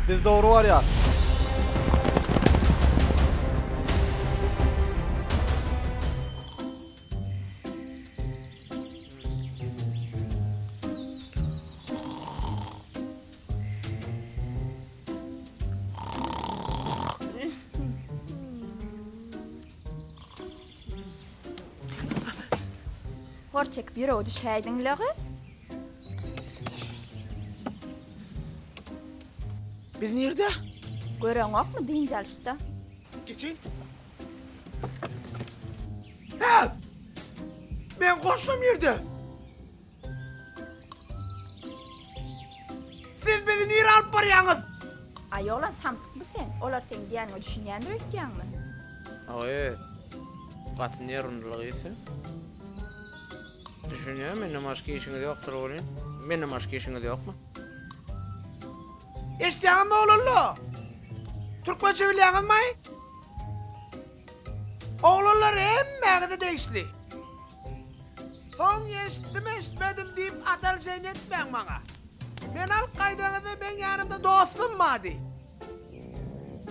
Biz doğru var ya. Horçek bir o düşeydinleri. Biz nerede? Gören ok mu deyin çalıştı? Geçin. Ha! Ben koştum yerde. Siz bizi nereye alıp barıyorsunuz? Ay oğlan samsık mı sen? Olar sen diyen o düşünyen de ötken mi? Oye, katın yarındalığı ise. Düşünüyorum, benim başka işiniz yoktur oğlum. Benim başka işiniz yok mu? İştihın mı oğlunlu? Türkmen çeviriyorsunuz mu? Oğlunlar emmağını da değişti. Son eşitmedim deyip atal şeyin etmeyin bana. Ben al kaydağını ben yanımda dostum maddi.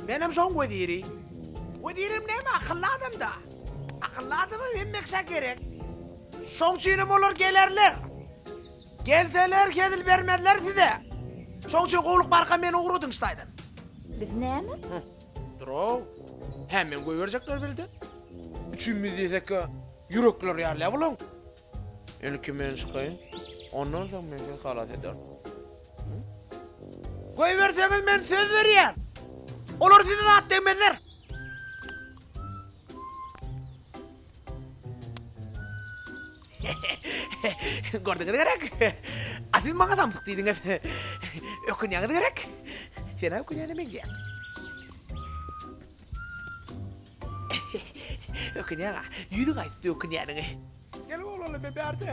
Benim son vediri. Vedirim ne mi? Akıllı adam da. Akıllı adamı bilmekse gerek. Son çiğnim olur gelirler. Geldiler kedil vermediler size. Son çiğ kovluk barka beni uğrudun istaydın. Biz ne mi? Dur. Hemen koy verecekler bildi. Üçümüz desek ki yürekler yerle bulun. Yani kimen çıkayım? Ondan sonra ben size halat ederim. Koy verseniz ben söz veriyorum. Olur size de at demediler. Gördünüz gerek. Siz bana da mısıktıydınız. Ökünyanız gerek. Sen ökünyanı ben gel. Ökünyana, yürü ayıp da ökünyanı. Gel oğlum bebe artık.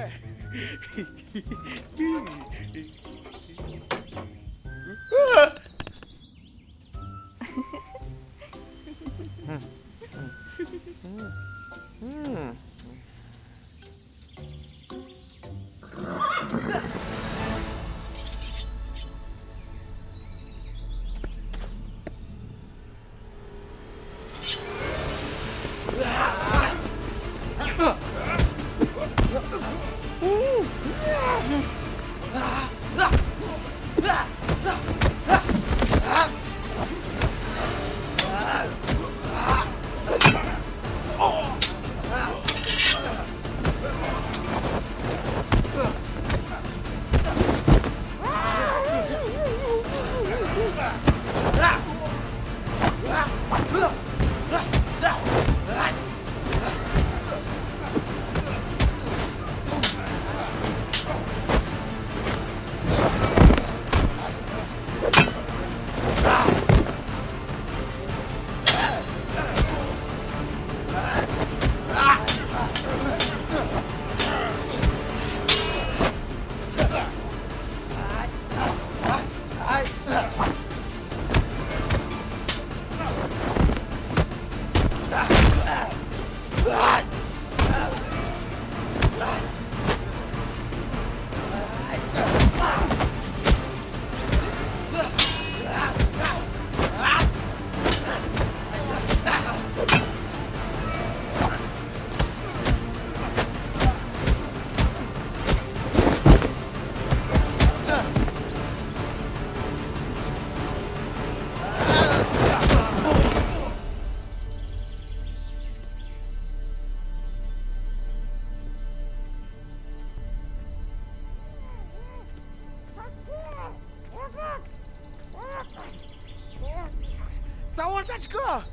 Savaldaçka!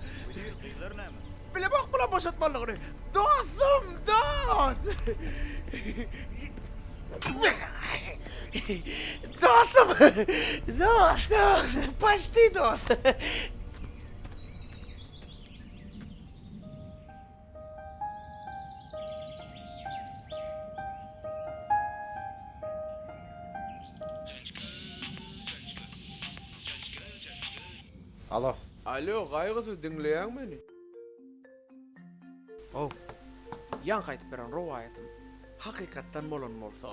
Bile bak buna boşaltmalarını. Dostum, dost! Dostum! Dost! Почти dost! Alo. Alo, kaygısız dinleyen beni. Oh. Yan kayıt veren rivayetim. Hakikatten molon olsa.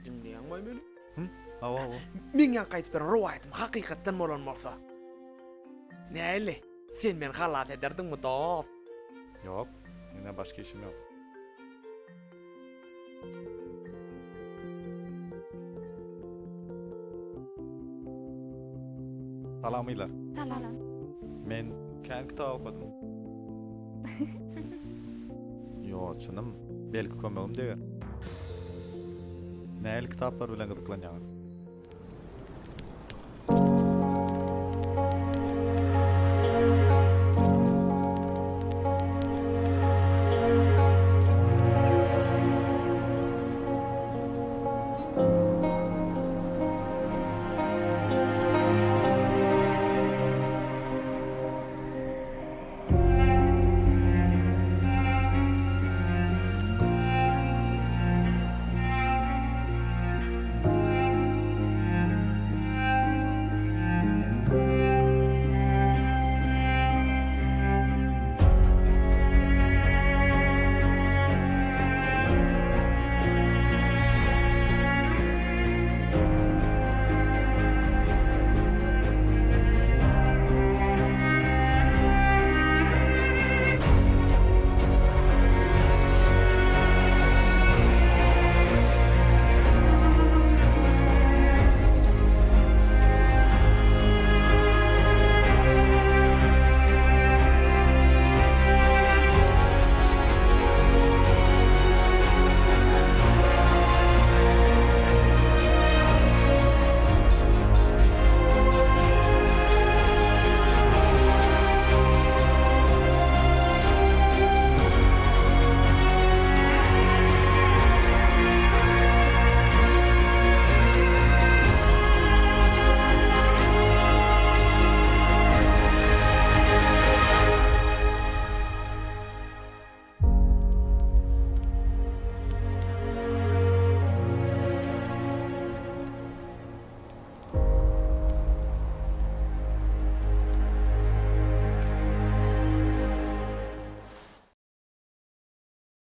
Dinleyen mi beni? Awa. Meňe gaýtyp beren rowayatim hakykatdan bolan bolsa. Näle? Sen meni halat ederdiňmi dost? Yok. Yine başka işim yok. Salamylar. Salam. Men kän kitap okudum. Yo, çynım belki kömegim deger. Näil kitaplar bilen gyzyklanýar.